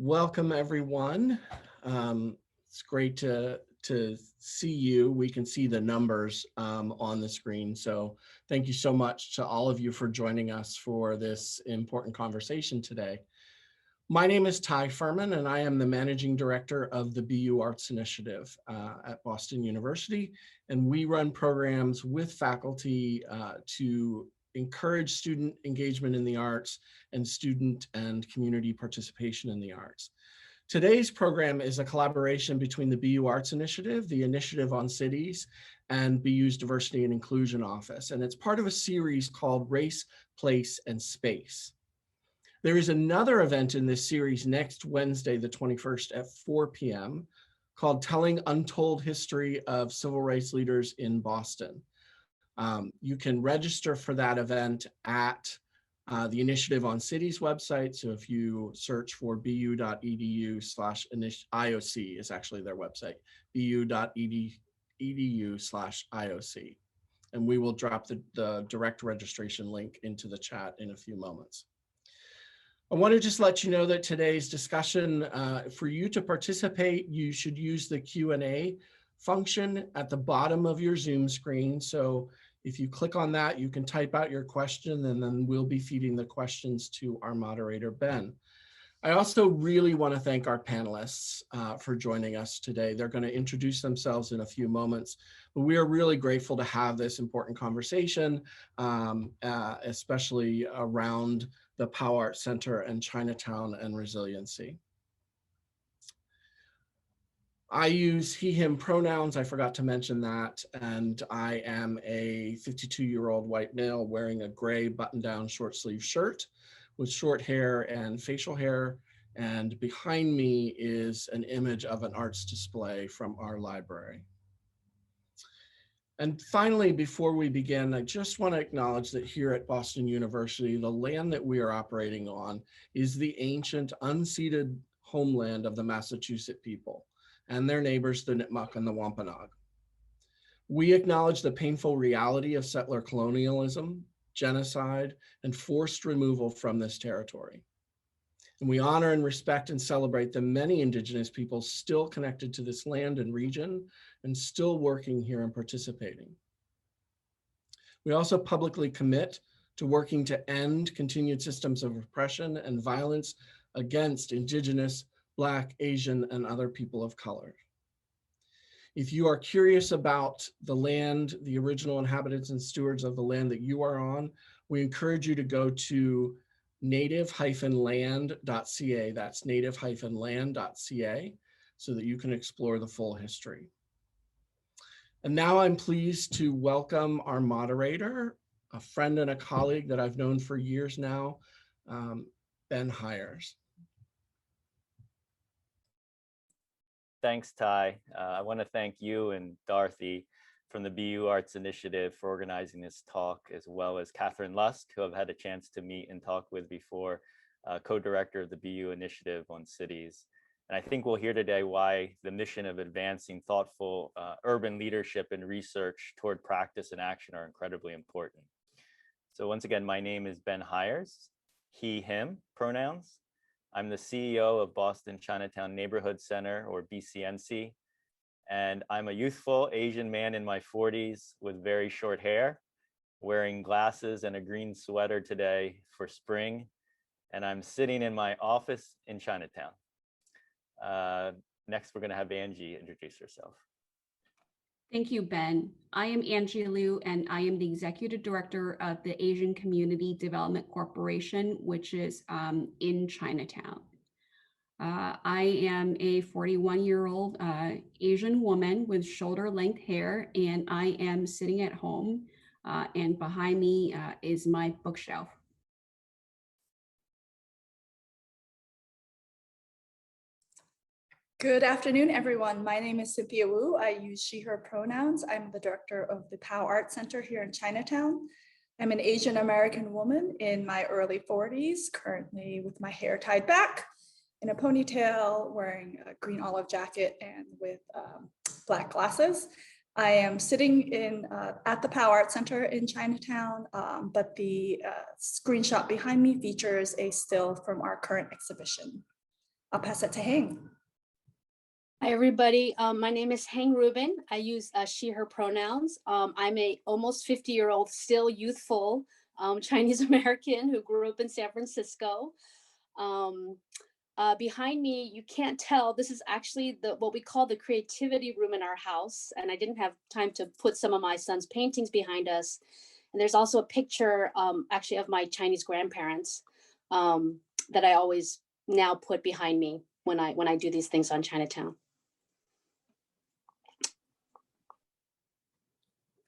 Welcome, everyone. It's great to see you. We can see the numbers on the screen. So thank you so much to all of you for joining us for this important conversation today. My name is Ty Furman, and I am the Managing Director of the BU Arts Initiative at Boston University. And we run programs with faculty to encourage student engagement in the arts and student and community participation in the arts. Today's program is a collaboration between the BU Arts Initiative, the Initiative on Cities, and BU's Diversity and Inclusion Office. And it's part of a series called Race, Place, and Space. There is another event in this series next Wednesday, the 21st at 4 p.m. called Telling Untold History of Civil Rights Leaders in Boston. You can register for that event at the Initiative on Cities website. So if you search for bu.edu/IOC is actually their website, bu.edu/IOC. And we will drop the direct registration link into the chat in a few moments. I want to just let you know that today's discussion, for you to participate, you should use the Q&A function at the bottom of your Zoom screen. So if you click on that, you can type out your question, and then we'll be feeding the questions to our moderator, Ben. I also really want to thank our panelists for joining us today. They're going to introduce themselves in a few moments, but we are really grateful to have this important conversation, especially around the POW Arts Center and Chinatown and resiliency. I use he, him pronouns. I forgot to mention that. And I am a 52-year-old white male wearing a gray button-down short sleeve shirt with short hair and facial hair. And behind me is an image of an arts display from our library. And finally, before we begin, I just want to acknowledge that here at Boston University, the land that we are operating on is the ancient unceded homeland of the Massachusetts people and their neighbors, the Nipmuc and the Wampanoag. We acknowledge the painful reality of settler colonialism, genocide, and forced removal from this territory. And we honor and respect and celebrate the many Indigenous peoples still connected to this land and region and still working here and participating. We also publicly commit to working to end continued systems of oppression and violence against Indigenous, Black, Asian, and other people of color. If you are curious about the land, the original inhabitants and stewards of the land that you are on, we encourage you to go to native-land.ca. That's native-land.ca, so that you can explore the full history. And now I'm pleased to welcome our moderator, a friend and a colleague that I've known for years now, Ben Hires. Thanks, Ty. I want to thank you and Dorothy from the BU Arts Initiative for organizing this talk, as well as Catherine Lusk, who I've had a chance to meet and talk with before, co-director of the BU Initiative on Cities. And I think we'll hear today why the mission of advancing thoughtful urban leadership and research toward practice and action are incredibly important. So once again, my name is Ben Hires, he, him pronouns. I'm the CEO of Boston Chinatown Neighborhood Center, or BCNC. And I'm a youthful Asian man in my 40s with very short hair, wearing glasses and a green sweater today for spring. And I'm sitting in my office in Chinatown. Next, we're going to have Angie introduce herself. Thank you, Ben. I am Angie Liu, and I am the Executive Director of the Asian Community Development Corporation, which is in Chinatown. I am a 41-year-old Asian woman with shoulder-length hair, and I am sitting at home, and behind me is my bookshelf. Good afternoon, everyone. My name is Cynthia Wu. I use she, her pronouns. I'm the director of the POW Arts Center here in Chinatown. I'm an Asian American woman in my early 40s, currently with my hair tied back in a ponytail, wearing a green olive jacket and with black glasses. I am sitting at the POW Arts Center in Chinatown, but the screenshot behind me features a still from our current exhibition. I'll pass it to Heng. Hi, everybody. My name is Heng Rubin. I use she, her pronouns. I'm a almost 50-year-old, still youthful Chinese American who grew up in San Francisco. Behind me, you can't tell, this is actually what we call the creativity room in our house. And I didn't have time to put some of my son's paintings behind us. And there's also a picture actually of my Chinese grandparents that I always now put behind me when I do these things on Chinatown.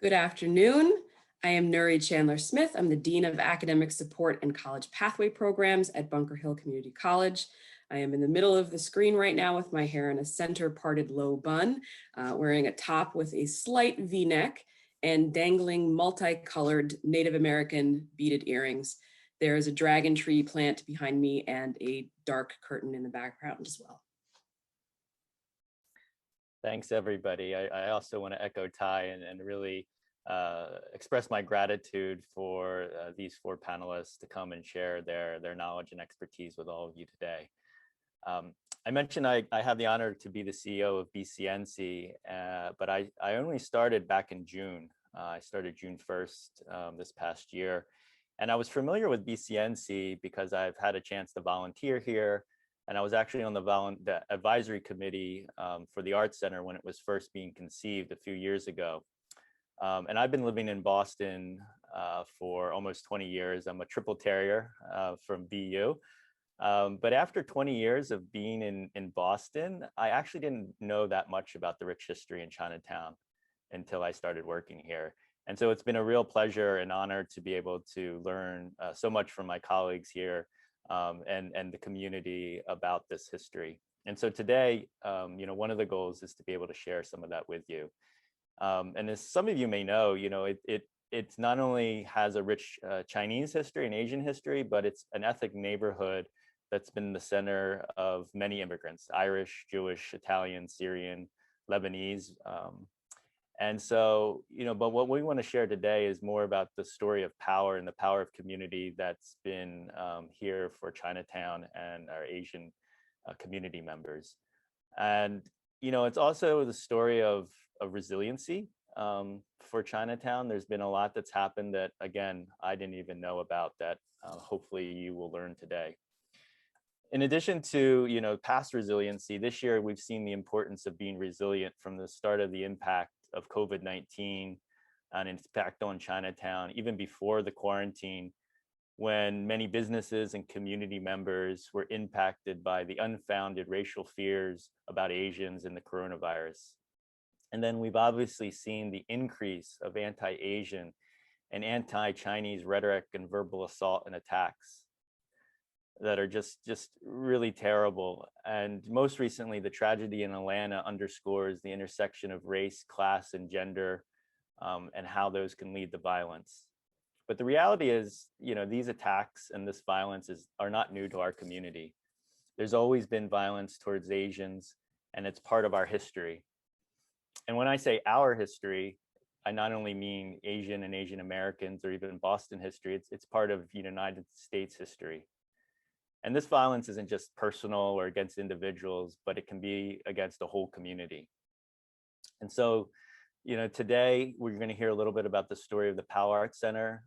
Good afternoon. I am Nuri Chandler Smith. I'm the Dean of Academic Support and College Pathway Programs at Bunker Hill Community College. I am in the middle of the screen right now with my hair in a center parted low bun, wearing a top with a slight V-neck and dangling multicolored Native American beaded earrings. There is a dragon tree plant behind me and a dark curtain in the background as well. Thanks, everybody. I also want to echo Ty and really express my gratitude for these four panelists to come and share their knowledge and expertise with all of you today. I mentioned I have the honor to be the CEO of BCNC, but I only started back in June. I started June 1st this past year. And I was familiar with BCNC because I've had a chance to volunteer here. And I was actually on the advisory committee for the Arts Center when it was first being conceived a few years ago. And I've been living in Boston for almost 20 years. I'm a triple terrier from BU. But after 20 years of being in Boston, I actually didn't know that much about the rich history in Chinatown until I started working here. And so it's been a real pleasure and honor to be able to learn so much from my colleagues here and the community about this history. And so today, one of the goals is to be able to share some of that with you. And as some of you may know, it's not only has a rich Chinese history and Asian history, but it's an ethnic neighborhood that's been the center of many immigrants: Irish, Jewish, Italian, Syrian, Lebanese. And so, but what we want to share today is more about the story of power and the power of community that's been here for Chinatown and our Asian community members. And, it's also the story of resiliency for Chinatown. There's been a lot that's happened that, again, I didn't even know about that hopefully you will learn today. In addition to, past resiliency, this year we've seen the importance of being resilient from the start of the impact of COVID-19 and its impact on Chinatown, even before the quarantine, when many businesses and community members were impacted by the unfounded racial fears about Asians and the coronavirus. And then we've obviously seen the increase of anti-Asian and anti-Chinese rhetoric and verbal assault and attacks that are just really terrible. And most recently, the tragedy in Atlanta underscores the intersection of race, class, and gender, and how those can lead to violence. But the reality is, these attacks and this violence are not new to our community. There's always been violence towards Asians, and it's part of our history. And when I say our history, I not only mean Asian and Asian Americans or even Boston history, it's part of United States history. And this violence isn't just personal or against individuals, but it can be against a whole community. And so, today we're going to hear a little bit about the story of the POW Arts Center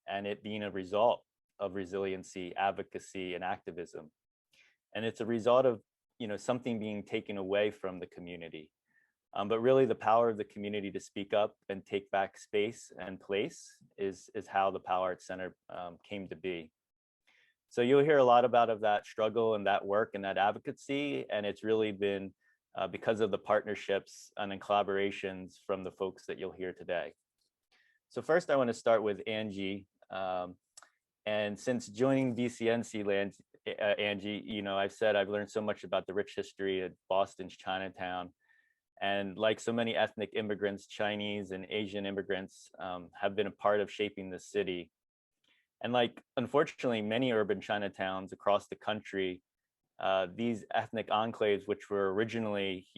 and it being a result of resiliency, advocacy, and activism. And it's a result of, something being taken away from the community. But really the power of the community to speak up and take back space and place is how the POW Arts Center came to be. So you'll hear a lot about that struggle and that work and that advocacy, and it's really been because of the partnerships and collaborations from the folks that you'll hear today. So first I want to start with Angie. And since joining BCNC, Angie, I've said I've learned so much about the rich history of Boston's Chinatown. And like so many ethnic immigrants, Chinese and Asian immigrants have been a part of shaping the city. And like, unfortunately, many urban Chinatowns across the country, these ethnic enclaves, which were originally,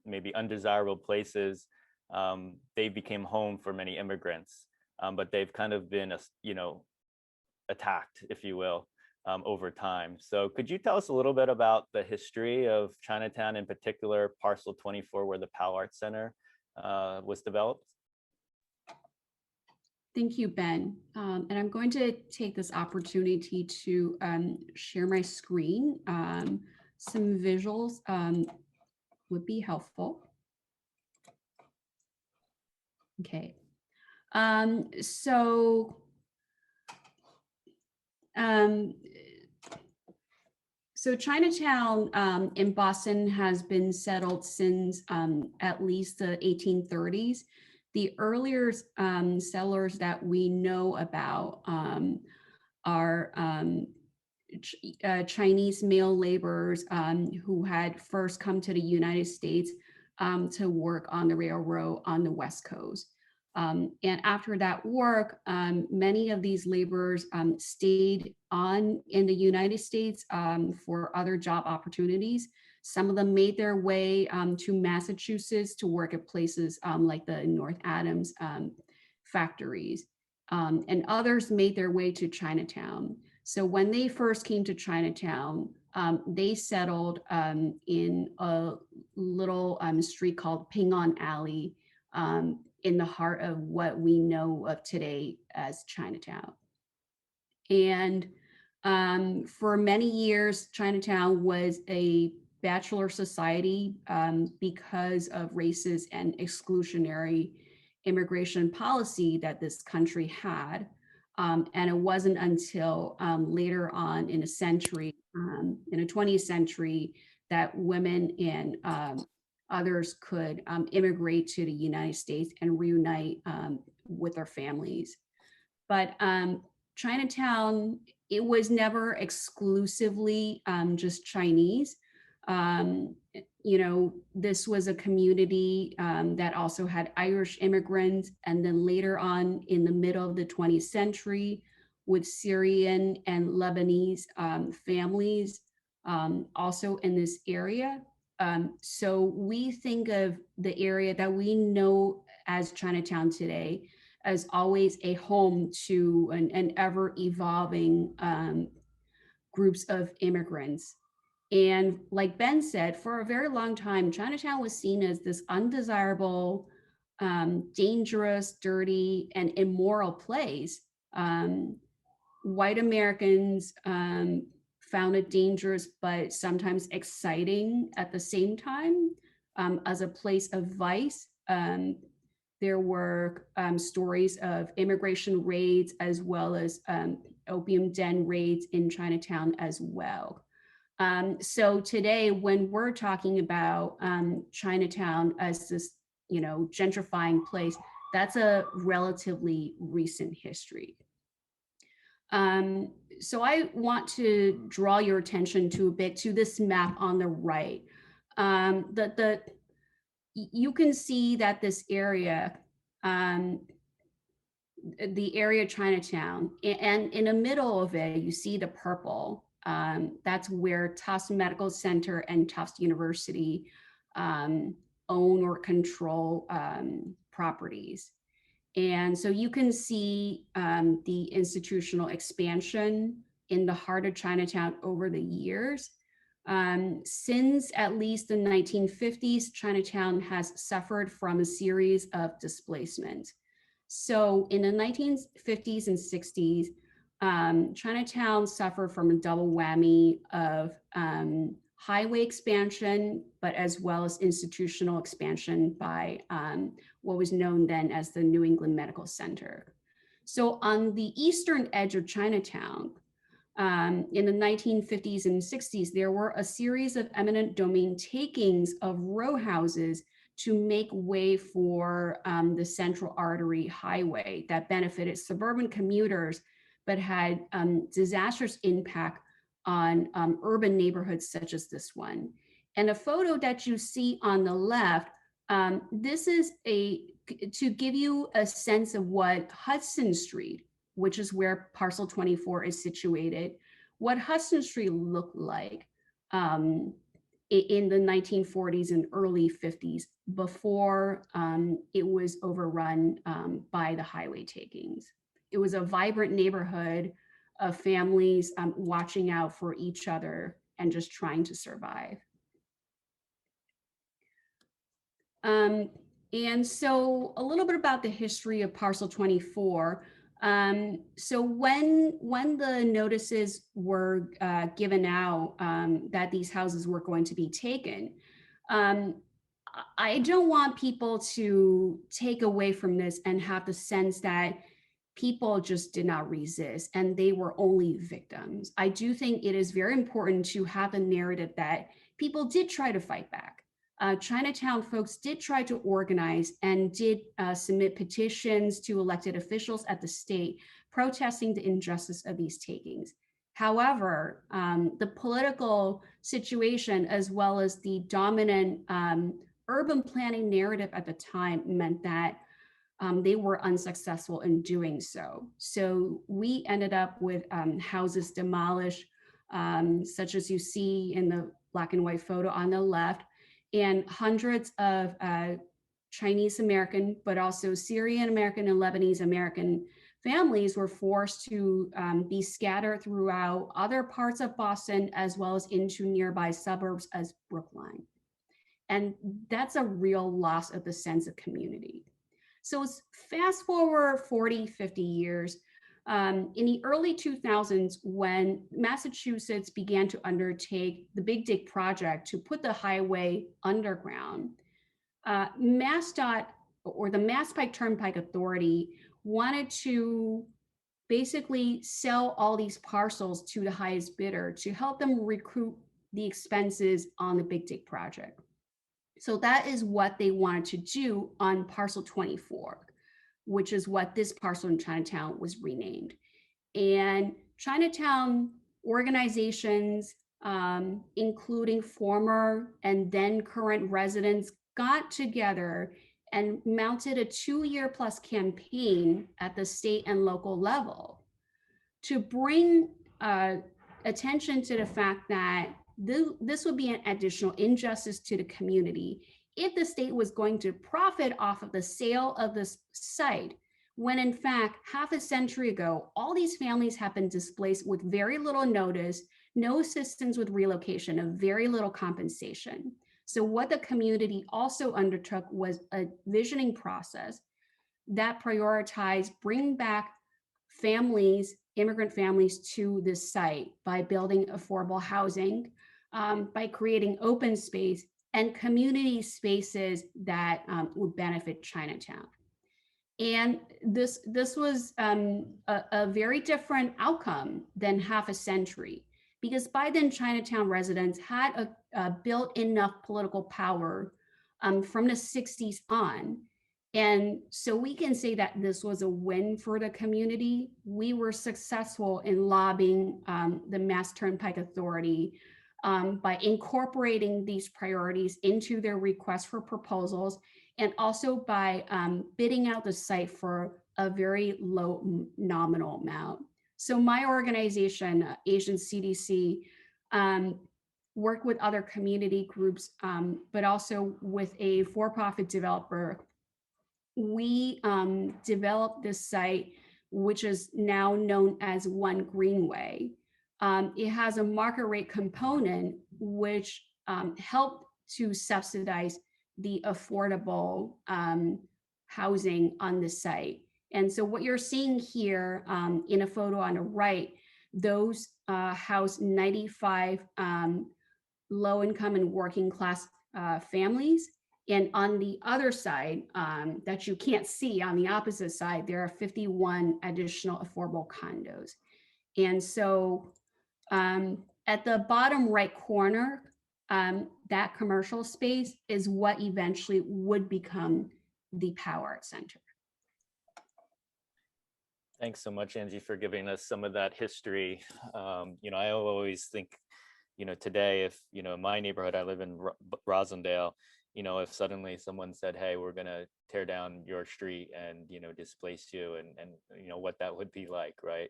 maybe undesirable places, they became home for many immigrants, but they've kind of been, attacked, if you will, over time. So could you tell us a little bit about the history of Chinatown, in particular, Parcel 24, where the POW Arts Center was developed? Thank you, Ben. And I'm going to take this opportunity to share my screen. Some visuals would be helpful. Okay. So Chinatown in Boston has been settled since at least the 1830s. The earlier settlers that we know about are Chinese male laborers who had first come to the United States to work on the railroad on the West Coast. And after that work, many of these laborers stayed on in the United States for other job opportunities. Some of them made their way to Massachusetts to work at places like the North Adams factories. And others made their way to Chinatown. So when they first came to Chinatown, they settled in a little street called Ping An Alley in the heart of what we know of today as Chinatown. And for many years, Chinatown was a bachelor society because of racist and exclusionary immigration policy that this country had. And it wasn't until later on in a century, in the 20th century, that women and others could immigrate to the United States and reunite with their families. But Chinatown, it was never exclusively just Chinese. You know, this was a community that also had Irish immigrants, and then later on in the middle of the 20th century with Syrian and Lebanese families also in this area. So we think of the area that we know as Chinatown today as always a home to an ever evolving groups of immigrants. And like Ben said, for a very long time, Chinatown was seen as this undesirable, dangerous, dirty, and immoral place. White Americans found it dangerous, but sometimes exciting at the same time as a place of vice. There were stories of immigration raids as well as opium den raids in Chinatown as well. So today, when we're talking about Chinatown as this, you know, gentrifying place, that's a relatively recent history. So I want to draw your attention to a bit to this map on the right. You can see that this area, the area Chinatown, and in the middle of it, you see the purple. That's where Tufts Medical Center and Tufts University own or control properties. And so you can see the institutional expansion in the heart of Chinatown over the years. Since at least the 1950s, Chinatown has suffered from a series of displacements. So in the 1950s and 60s, Chinatown suffered from a double whammy of highway expansion, but as well as institutional expansion by what was known then as the New England Medical Center. So on the eastern edge of Chinatown, in the 1950s and 60s, there were a series of eminent domain takings of row houses to make way for the Central Artery Highway that benefited suburban commuters, but had disastrous impact on urban neighborhoods such as this one. And the photo that you see on the left, this is to give you a sense of what Hudson Street, which is where Parcel 24 is situated, what Hudson Street looked like in the 1940s and early 50s before it was overrun by the highway takings. It was a vibrant neighborhood of families watching out for each other and just trying to survive. And so a little bit about the history of Parcel 24. So when the notices were given out that these houses were going to be taken, I don't want people to take away from this and have the sense that people just did not resist and they were only victims. I do think it is very important to have a narrative that people did try to fight back. Chinatown folks did try to organize and did submit petitions to elected officials at the state protesting the injustice of these takings. However, the political situation as well as the dominant urban planning narrative at the time meant that they were unsuccessful in doing so. So we ended up with houses demolished, such as you see in the black and white photo on the left, and hundreds of Chinese American, but also Syrian American and Lebanese American families were forced to be scattered throughout other parts of Boston, as well as into nearby suburbs as Brookline. And that's a real loss of the sense of community. So fast forward 40, 50 years, in the early 2000s, when Massachusetts began to undertake the Big Dig project to put the highway underground, MassDOT, or the Mass Pike Turnpike Authority, wanted to basically sell all these parcels to the highest bidder to help them recoup the expenses on the Big Dig project. So that is what they wanted to do on Parcel 24, which is what this parcel in Chinatown was renamed. And Chinatown organizations, including former and then current residents, got together and mounted a 2-year plus campaign at the state and local level to bring attention to the fact that this would be an additional injustice to the community if the state was going to profit off of the sale of this site, when in fact, half a century ago, all these families have been displaced with very little notice, no assistance with relocation, and very little compensation. So what the community also undertook was a visioning process that prioritized bringing back families, immigrant families, to this site by building affordable housing, by creating open space and community spaces that would benefit Chinatown. And this was a very different outcome than half a century, because by then Chinatown residents had built enough political power from the 60s on. And so we can say that this was a win for the community. We were successful in lobbying the Mass Turnpike Authority by incorporating these priorities into their request for proposals, and also by bidding out the site for a very low nominal amount. So my organization, Asian CDC, worked with other community groups, but also with a for-profit developer. We developed this site, which is now known as One Greenway. It has a market rate component, which helped to subsidize the affordable housing on the site. And so what you're seeing here in a photo on the right, those house 95 low-income and working class families. And on the other side, that you can't see, on the opposite side, there are 51 additional affordable condos. And so at the bottom right corner, that commercial space is what eventually would become the POW Art Center. Thanks so much, Angie, for giving us some of that history. I always think, today, if, in my neighborhood, I live in Rosendale, if suddenly someone said, hey, we're going to tear down your street and, displace you, and what that would be like, right?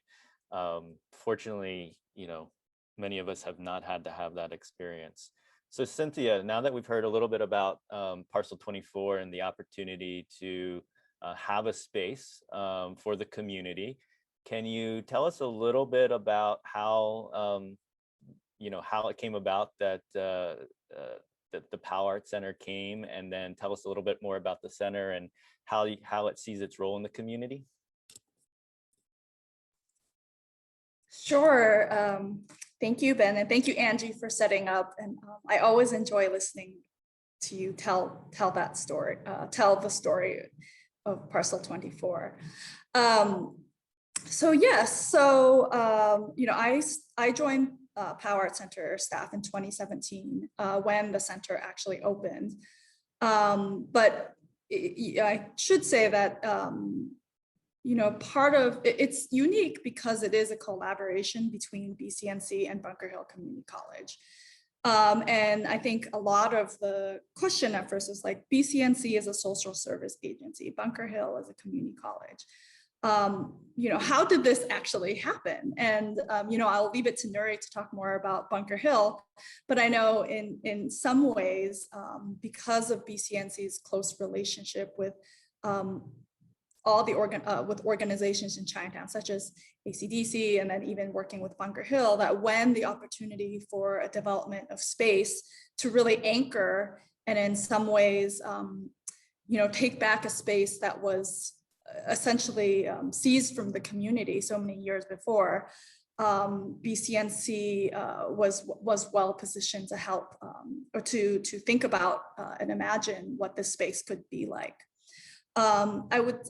Fortunately, many of us have not had to have that experience. So Cynthia, now that we've heard a little bit about Parcel 24 and the opportunity to have a space for the community, Can you tell us a little bit about how, how it came about that that the POW Art Center came, and then tell us a little bit more about the center and how it sees its role in the community? Sure. Thank you, Ben, and thank you, Angie, for setting up. And I always enjoy listening to you tell that story, tell the story of Parcel 24. So yes, so I joined POW Art Center staff in 2017 when the center actually opened. But I should say that part of it's unique because it is a collaboration between BCNC and Bunker Hill Community College. And I think a lot of the question at first is like, BCNC is a social service agency, Bunker Hill is a community college. How did this actually happen? And, I'll leave it to Nuri to talk more about Bunker Hill, but I know in some ways, because of BCNC's close relationship with all the organizations in Chinatown, such as ACDC, and then even working with Bunker Hill, that when the opportunity for a development of space to really anchor and in some ways, take back a space that was essentially seized from the community so many years before, BCNC was well positioned to help or to think about and imagine what this space could be like. I would,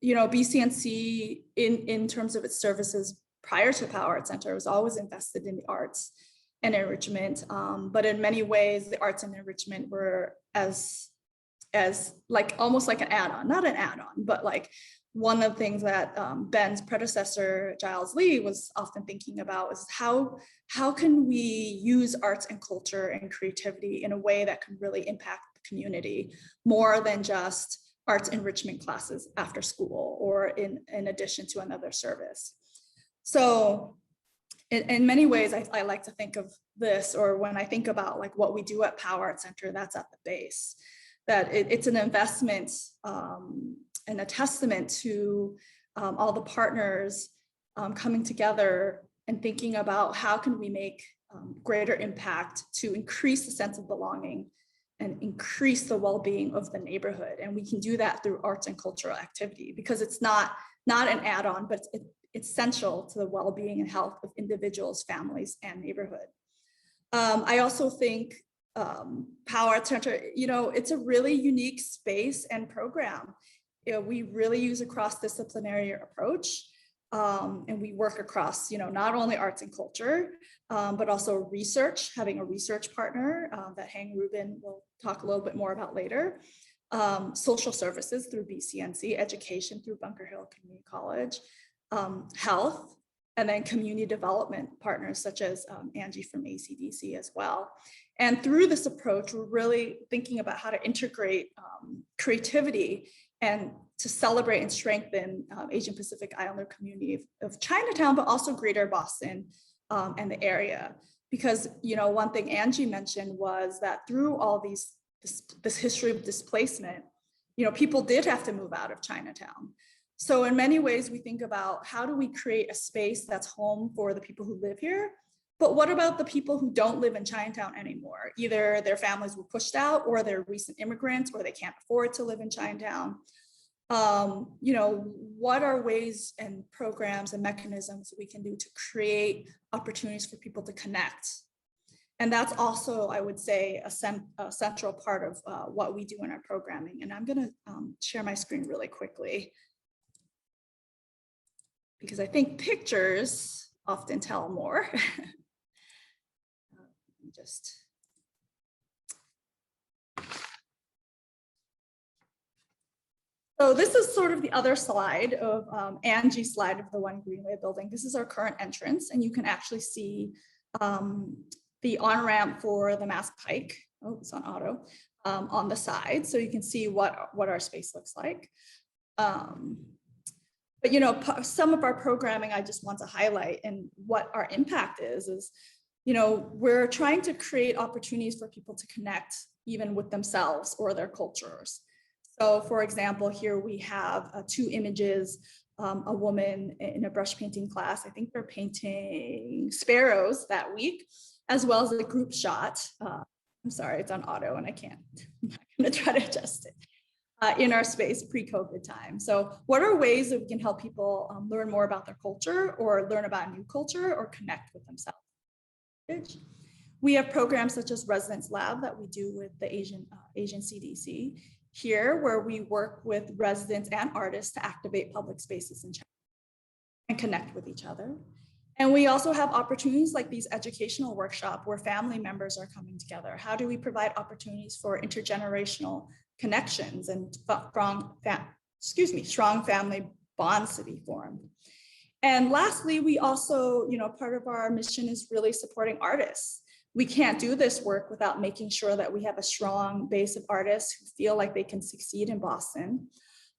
BCNC in terms of its services prior to POW Art Center was always invested in the arts and enrichment, but in many ways the arts and enrichment were as like almost like an add-on, not an add-on, but like one of the things that Ben's predecessor, Giles Lee, was often thinking about is how can we use arts and culture and creativity in a way that can really impact the community more than just arts enrichment classes after school or in addition to another service. So in many ways, I like to think of this, or when I think about like what we do at POW Art Center, that's at the base. That it's an investment and a testament to all the partners coming together and thinking about how can we make greater impact to increase the sense of belonging and increase the well-being of the neighborhood. And we can do that through arts and cultural activity because it's not an add-on, but it's essential to the well-being and health of individuals, families, and neighborhood. I also think POW Art Center, it's a really unique space and program. We really use a cross-disciplinary approach, and we work across, not only arts and culture, but also research, having a research partner that Hang Rubin will talk a little bit more about later, social services through BCNC, education through Bunker Hill Community College, health, and then community development partners such as Angie from ACDC as well. And through this approach, we're really thinking about how to integrate creativity and to celebrate and strengthen Asian Pacific Islander community of Chinatown, but also greater Boston and the area. Because, one thing Angie mentioned was that through all this history of displacement, people did have to move out of Chinatown. So in many ways, we think about how do we create a space that's home for the people who live here, but what about the people who don't live in Chinatown anymore? Either their families were pushed out or they're recent immigrants or they can't afford to live in Chinatown. What are ways and programs and mechanisms we can do to create opportunities for people to connect? And that's also, I would say, a central part of what we do in our programming. And I'm gonna share my screen really quickly, because I think pictures often tell more. So this is sort of the other slide of Angie's slide of the One Greenway building. This is our current entrance, and you can actually see the on-ramp for the Mass Pike. Oh, it's on auto on the side. So you can see what our space looks like. But some of our programming I just want to highlight, and what our impact is we're trying to create opportunities for people to connect even with themselves or their cultures. So for example, here we have 2 images a woman in a brush painting class. I think they're painting sparrows that week, as well as a group shot. I'm sorry, it's on auto and I can't, I'm not gonna try to adjust it. In our space pre-COVID time. So what are ways that we can help people learn more about their culture or learn about new culture or connect with themselves? We have programs such as Residence Lab that we do with the Asian CDC here, where we work with residents and artists to activate public spaces in China and connect with each other. And we also have opportunities like these educational workshops where family members are coming together. How do we provide opportunities for intergenerational connections and strong family bonds to be formed? And lastly, we also, part of our mission is really supporting artists. We can't do this work without making sure that we have a strong base of artists who feel like they can succeed in Boston.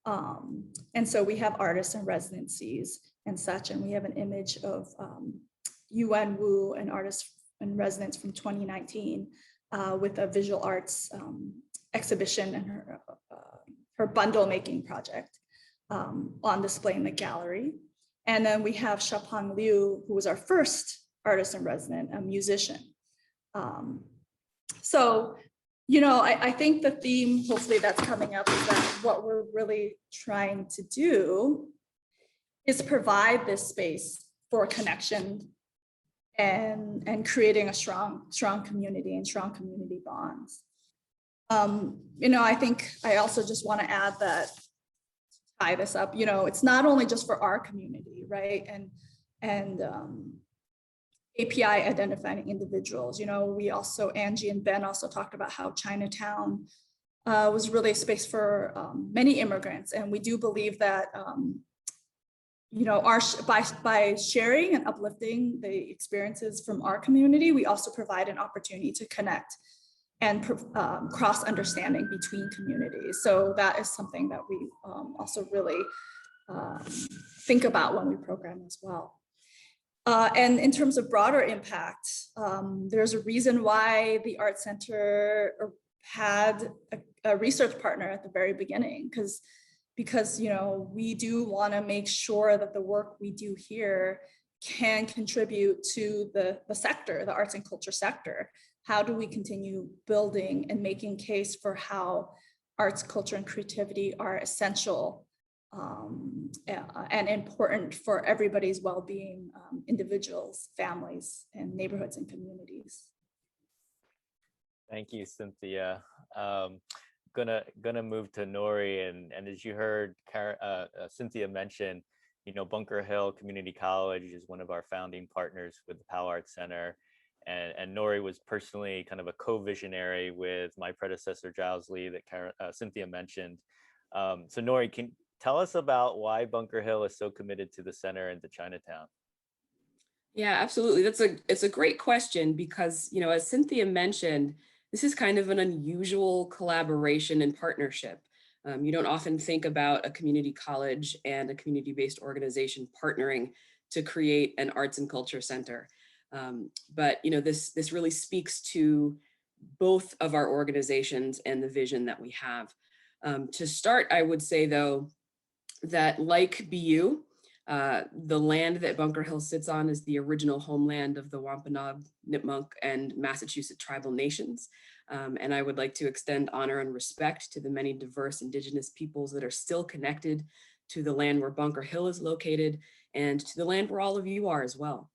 And so we have artists in residencies and such, and we have an image of Yuan Wu, an artist in residence from 2019, with a visual arts exhibition and her bundle making project on display in the gallery. And then we have Shapang Liu, who was our first artist in residence, a musician. I think the theme, hopefully that's coming up, is that what we're really trying to do is provide this space for connection and creating a strong community and strong community bonds. I think I also just want to add that, tie this up, it's not only just for our community, right? And API identifying individuals. We also, Angie and Ben also talked about how Chinatown was really a space for many immigrants. And we do believe that, by sharing and uplifting the experiences from our community, we also provide an opportunity to connect and cross understanding between communities. So that is something that we also really think about when we program as well. And in terms of broader impact, there's a reason why the Art Center had a research partner at the very beginning, because we do want to make sure that the work we do here can contribute to the sector, the arts and culture sector. How do we continue building and making case for how arts, culture, and creativity are essential and important for everybody's well-being, individuals, families, and neighborhoods and communities. Thank you, Cynthia. Gonna move to Nori, and as you heard Cynthia mention, Bunker Hill Community College is one of our founding partners with the POW Arts Center, and Nori was personally kind of a co-visionary with my predecessor Giles Lee that Cynthia mentioned. So Nori, can tell us about why Bunker Hill is so committed to the center and to Chinatown? Yeah, absolutely. It's a great question because, as Cynthia mentioned, this is kind of an unusual collaboration and partnership. You don't often think about a community college and a community-based organization partnering to create an arts and culture center. But this really speaks to both of our organizations and the vision that we have. To start, I would say, though, that like BU, the land that Bunker Hill sits on is the original homeland of the Wampanoag, Nipmuc, and Massachusetts tribal nations. And I would like to extend honor and respect to the many diverse Indigenous peoples that are still connected to the land where Bunker Hill is located and to the land where all of you are as well.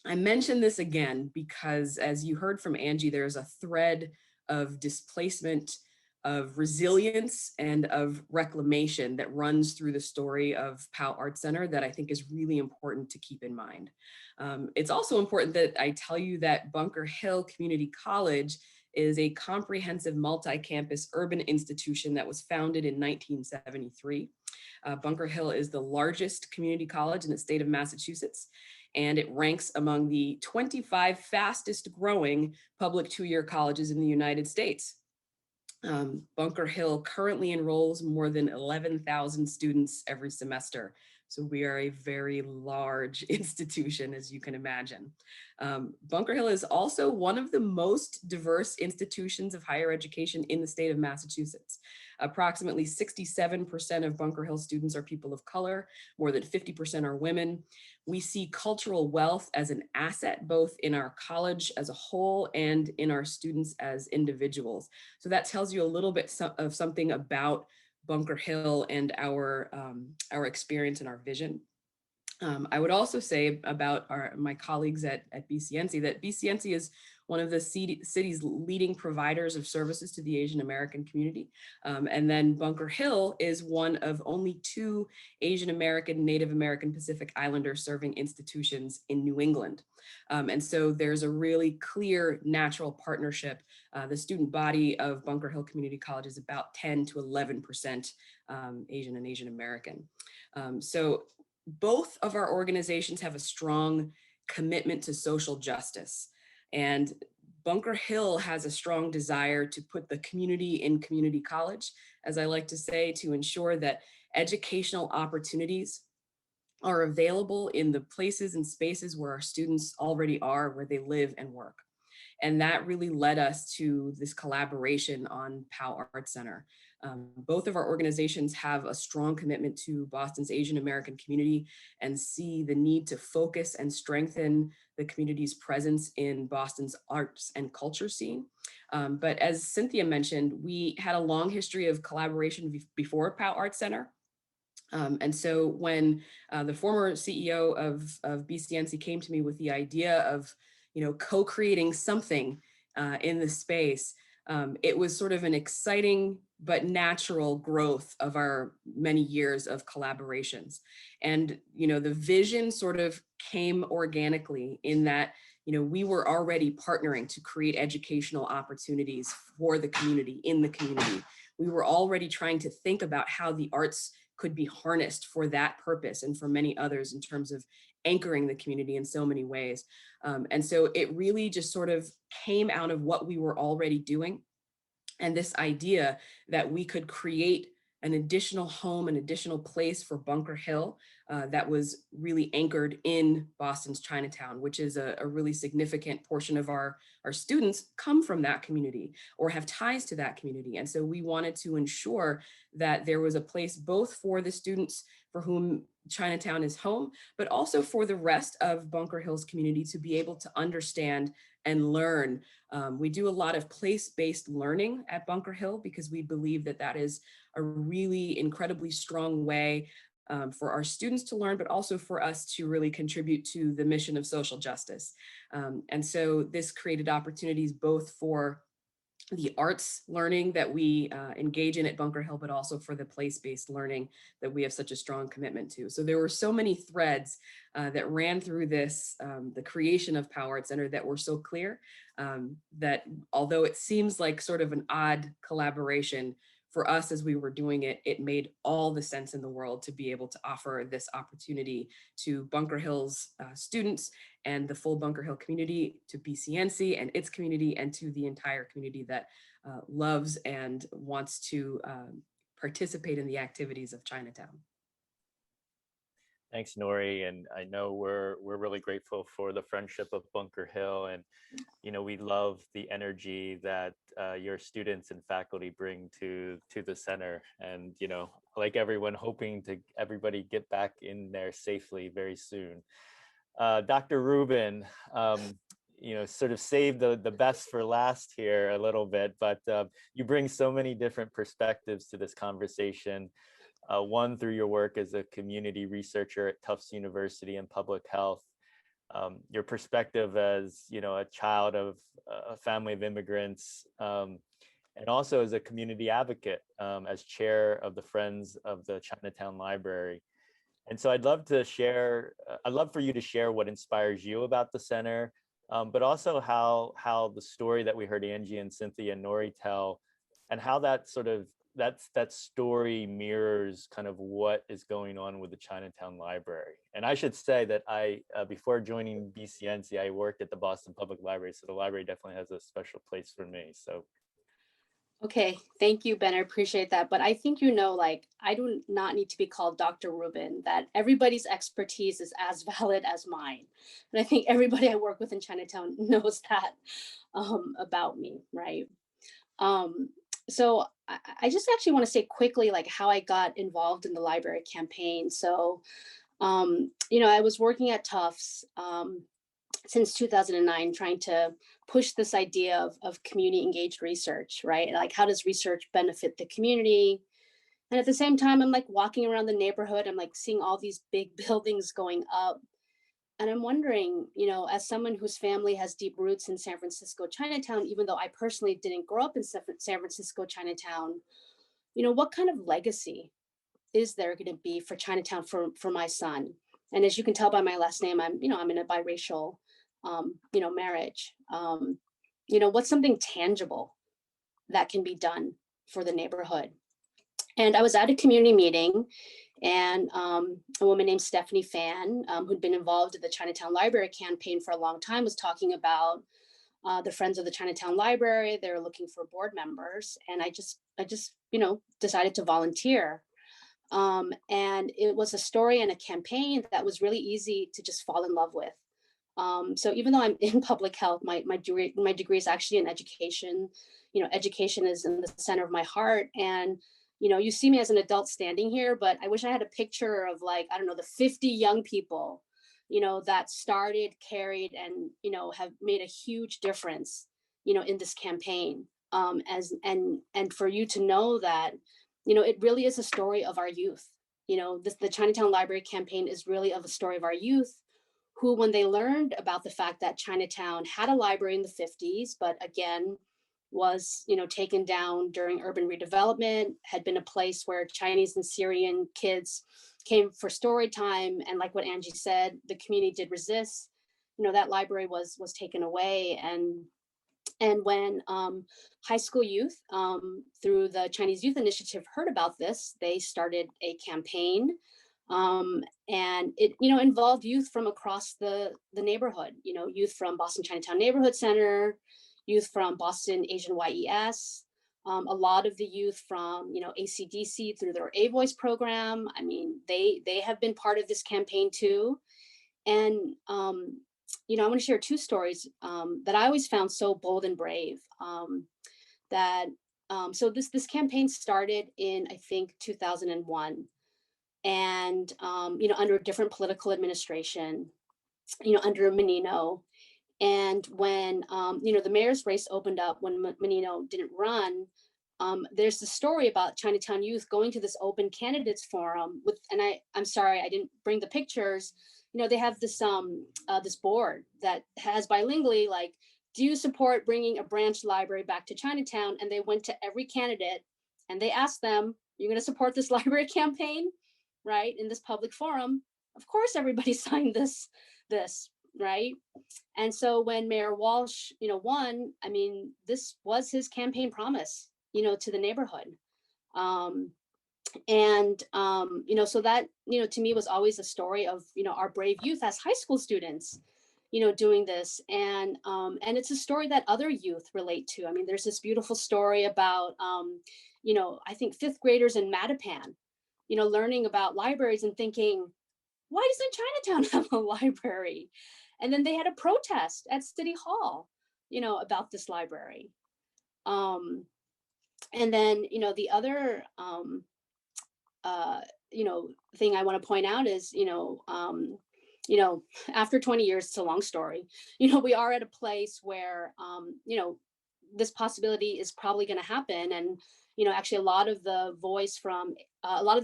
I mention this again because, as you heard from Angie, there's a thread of displacement, of resilience, and of reclamation that runs through the story of POW Arts Center that I think is really important to keep in mind. It's also important that I tell you that Bunker Hill Community College is a comprehensive multi-campus urban institution that was founded in 1973. Bunker Hill is the largest community college in the state of Massachusetts, and it ranks among the 25 fastest growing public two-year colleges in the United States. Bunker Hill currently enrolls more than 11,000 students every semester. So we are a very large institution, as you can imagine. Bunker Hill is also one of the most diverse institutions of higher education in the state of Massachusetts. Approximately 67% of Bunker Hill students are people of color, more than 50% are women. We see cultural wealth as an asset, both in our college as a whole and in our students as individuals. So that tells you a little bit of something about Bunker Hill and our experience and our vision. I would also say about my colleagues at BCNC that BCNC is one of the city's leading providers of services to the Asian American community. And then Bunker Hill is one of only 2 Asian American, Native American, Pacific Islander serving institutions in New England. And so there's a really clear natural partnership. The student body of Bunker Hill Community College is about 10 to 11% Asian and Asian American. So both of our organizations have a strong commitment to social justice. And Bunker Hill has a strong desire to put the community in community college, as I like to say, to ensure that educational opportunities are available in the places and spaces where our students already are, where they live and work. And that really led us to this collaboration on POW Arts Center. Both of our organizations have a strong commitment to Boston's Asian American community and see the need to focus and strengthen the community's presence in Boston's arts and culture scene. But as Cynthia mentioned, we had a long history of collaboration before POW Arts Center. And so when the former CEO of BCNC came to me with the idea of, co-creating something in the space, it was sort of an exciting but natural growth of our many years of collaborations. And, the vision sort of came organically in that, we were already partnering to create educational opportunities for the community, in the community. We were already trying to think about how the arts could be harnessed for that purpose and for many others in terms of anchoring the community in so many ways. And so it really just sort of came out of what we were already doing. And this idea that we could create an additional home, an additional place for Bunker Hill that was really anchored in Boston's Chinatown, which is a really significant portion of our students come from that community or have ties to that community. And so we wanted to ensure that there was a place both for the students for whom Chinatown is home, but also for the rest of Bunker Hill's community to be able to understand and learn. We do a lot of place-based learning at Bunker Hill because we believe that that is a really incredibly strong way for our students to learn, but also for us to really contribute to the mission of social justice. And so this created opportunities both for the arts learning that we engage in at Bunker Hill, but also for the place-based learning that we have such a strong commitment to. So there were so many threads that ran through this, the creation of POW Arts Center that were so clear that although it seems like sort of an odd collaboration, for us as we were doing it, it made all the sense in the world to be able to offer this opportunity to Bunker Hill's students and the full Bunker Hill community, to BCNC and its community, and to the entire community that loves and wants to participate in the activities of Chinatown. Thanks, Nori. And I know we're really grateful for the friendship of Bunker Hill. And, we love the energy that your students and faculty bring to the center. And, like everyone, hoping to everybody get back in there safely very soon. Dr. Rubin, sort of saved the best for last here a little bit, but you bring so many different perspectives to this conversation. One, through your work as a community researcher at Tufts University in public health, your perspective as, a child of a family of immigrants, and also as a community advocate, as chair of the Friends of the Chinatown Library. And so I'd love for you to share what inspires you about the center, but also how the story that we heard Angie and Cynthia and Nori tell, and how that that story mirrors kind of what is going on with the Chinatown Library. And I should say that before joining BCNC, I worked at the Boston Public Library, so the library definitely has a special place for me. So, Okay, thank you, Ben. I appreciate that. But I think, like, I do not need to be called Dr. Rubin, that everybody's expertise is as valid as mine. And I think everybody I work with in Chinatown knows that about me, right? Um, so I just actually want to say quickly, like, how I got involved in the library campaign. So, I was working at Tufts since 2009, trying to push this idea of community engaged research, right? Like, how does research benefit the community? And at the same time, I'm like walking around the neighborhood, I'm like seeing all these big buildings going up. And I'm wondering, as someone whose family has deep roots in San Francisco Chinatown, even though I personally didn't grow up in San Francisco Chinatown, what kind of legacy is there going to be for Chinatown for my son? And as you can tell by my last name, I'm in a biracial, marriage. What's something tangible that can be done for the neighborhood? And I was at a community meeting, and a woman named Stephanie Fan, who'd been involved in the Chinatown Library campaign for a long time, was talking about the Friends of the Chinatown Library. They were looking for board members, and I just, decided to volunteer. And it was a story and a campaign that was really easy to just fall in love with. So even though I'm in public health, my degree is actually in education. Education is in the center of my heart. And you see me as an adult standing here, but I wish I had a picture of, like, I don't know, the 50 young people, that started, carried, and have made a huge difference, in this campaign. And for you to know that, it really is a story of our youth. The Chinatown Library campaign is really of a story of our youth, who, when they learned about the fact that Chinatown had a library in the 50s, but again, was taken down during urban redevelopment, had been a place where Chinese and Syrian kids came for story time. And like what Angie said, the community did resist. That library was taken away. And when high school youth, through the Chinese Youth Initiative, heard about this, they started a campaign. And it, involved youth from across the neighborhood, youth from Boston Chinatown Neighborhood Center, youth from Boston Asian YES, a lot of the youth from, ACDC through their A Voice program. I mean, they have been part of this campaign too. And, I want to share two stories that I always found so bold and brave. So this campaign started in, I think, 2001, and under a different political administration, under Menino. And when the mayor's race opened up, when Menino didn't run, there's the story about Chinatown youth going to this open candidates forum with, and I'm sorry I didn't bring the pictures. They have this this board that has bilingually, like, do you support bringing a branch library back to Chinatown? And they went to every candidate and they asked them, you're going to support this library campaign, right, in this public forum? Of course everybody signed this, right? And so when Mayor Walsh, won, I mean, this was his campaign promise, to the neighborhood. So that, to me was always a story of, our brave youth as high school students, doing this. And it's a story that other youth relate to. I mean, there's this beautiful story about, I think fifth graders in Mattapan, learning about libraries and thinking, why doesn't Chinatown have a library? And then they had a protest at City Hall, about this library. And then, the other, thing I want to point out is, after 20 years, it's a long story. We are at a place where, this possibility is probably going to happen. And, actually a lot of the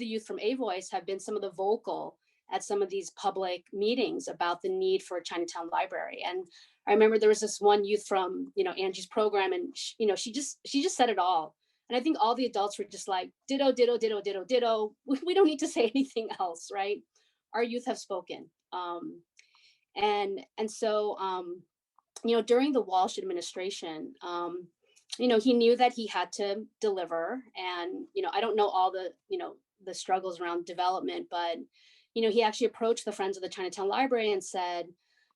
youth from A Voice have been some of the vocal at some of these public meetings about the need for a Chinatown library. And I remember there was this one youth from, Angie's program, and she just said it all. And I think all the adults were just like, ditto, ditto, ditto, ditto, ditto. We don't need to say anything else, right? Our youth have spoken. And so, during the Walsh administration, he knew that he had to deliver. And, I don't know all the struggles around development, but, he actually approached the Friends of the Chinatown Library and said,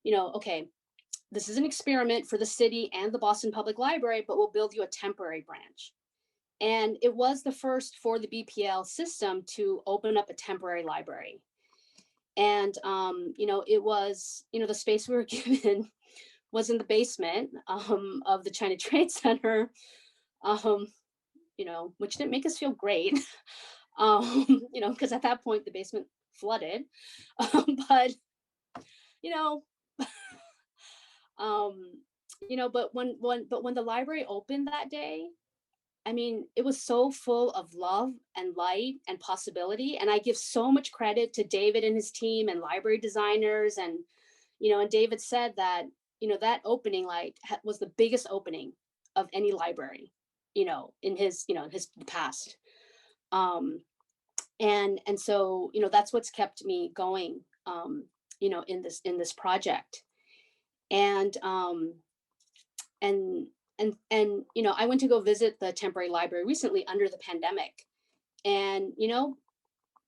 okay, this is an experiment for the city and the Boston Public Library, but we'll build you a temporary branch. And it was the first for the BPL system to open up a temporary library. And, it was, the space we were given was in the basement of the China Trade Center, which didn't make us feel great, because at that point the basement flooded. But, you know, but when the library opened that day, I mean, it was so full of love and light and possibility. And I give so much credit to David and his team and library designers. And David said that, that opening was the biggest opening of any library, in his past. And so, that's what's kept me going, in this project. And I went to go visit the temporary library recently under the pandemic, and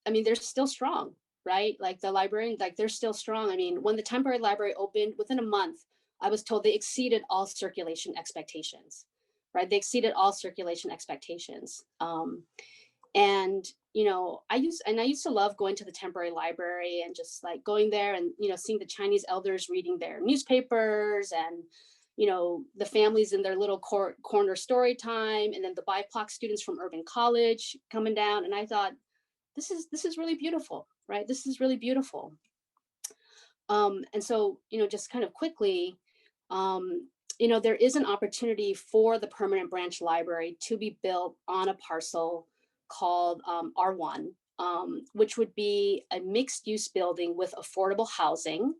I mean, they're still strong, right? Like the librarian, like they're still strong. I mean, when the temporary library opened, within a month, I was told they exceeded all circulation expectations, right? They exceeded all circulation expectations. And I used to love going to the temporary library and just like going there and seeing the Chinese elders reading their newspapers, and the families in their little corner story time, and then the BIPOC students from Urban College coming down. And I thought, this is really beautiful, right? This is really beautiful. And so, just kind of quickly, there is an opportunity for the permanent branch library to be built on a parcel called R1, which would be a mixed use building with affordable housing.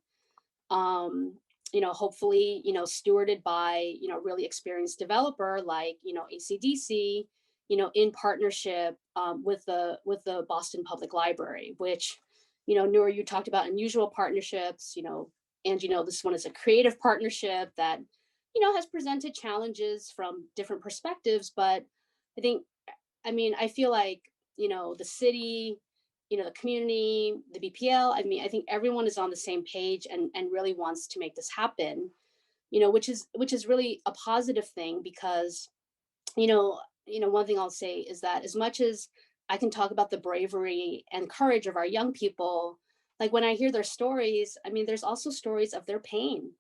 Hopefully, stewarded by, really experienced developer like, ACDC, in partnership with the Boston Public Library, which, Noor, you talked about unusual partnerships, and, this one is a creative partnership that, has presented challenges from different perspectives. But I feel like, the city, the community, the BPL, I think everyone is on the same page and really wants to make this happen, which is really a positive thing, because, one thing I'll say is that as much as I can talk about the bravery and courage of our young people, like when I hear their stories, I mean, there's also stories of their pain,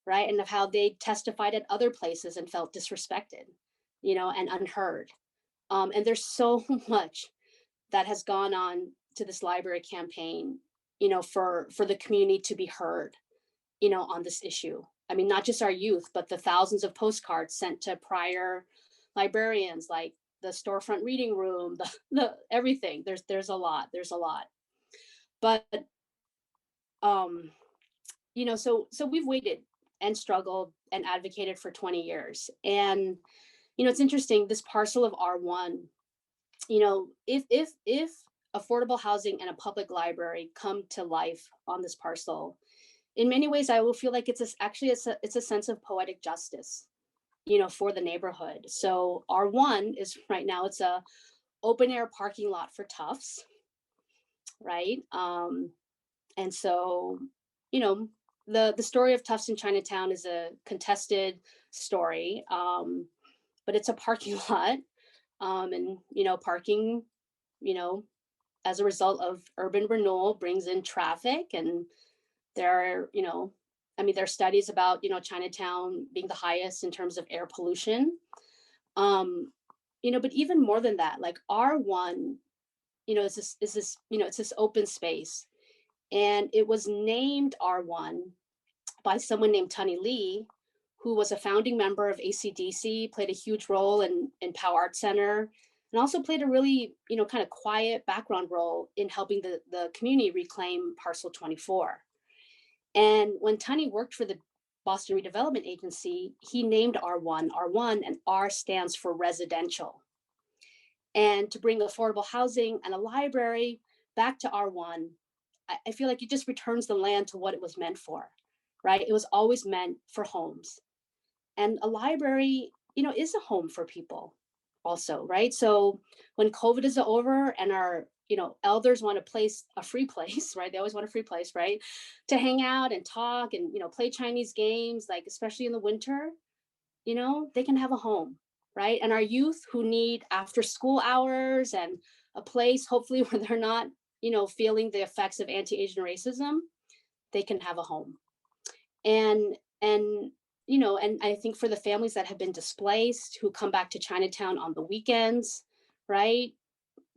right? And of how they testified at other places and felt disrespected, and unheard. And there's so much that has gone on to this library campaign, for the community to be heard, on this issue. I mean, not just our youth, but the thousands of postcards sent to prior librarians, like the storefront reading room, the everything. There's a lot. But so we've waited and struggled and advocated for 20 years. And it's interesting, this parcel of R1, if affordable housing and a public library come to life on this parcel, in many ways, I will feel like it's a sense of poetic justice, for the neighborhood. So R1 is right now, it's a open air parking lot for Tufts, right? And so, the story of Tufts in Chinatown is a contested story, but it's a parking lot, and parking, as a result of urban renewal brings in traffic. And there are, there are studies about, Chinatown being the highest in terms of air pollution. But even more than that, like R1, is this open space. And it was named R1 by someone named Tunny Lee, who was a founding member of ACDC, played a huge role in Pow Art Center, and also played a really, kind of quiet background role in helping the community reclaim Parcel 24. And when Tunny worked for the Boston Redevelopment Agency, he named R1, and R stands for residential. And to bring affordable housing and a library back to R1, I feel like it just returns the land to what it was meant for, right? It was always meant for homes. And a library, is a home for people also, right? So when COVID is over and our, elders want a free place, right? They always want a free place, right? To hang out and talk and, play Chinese games, like especially in the winter, they can have a home, right? And our youth who need after school hours and a place, hopefully, where they're not, feeling the effects of anti-Asian racism, they can have a home. And and I think for the families that have been displaced, who come back to Chinatown on the weekends, right?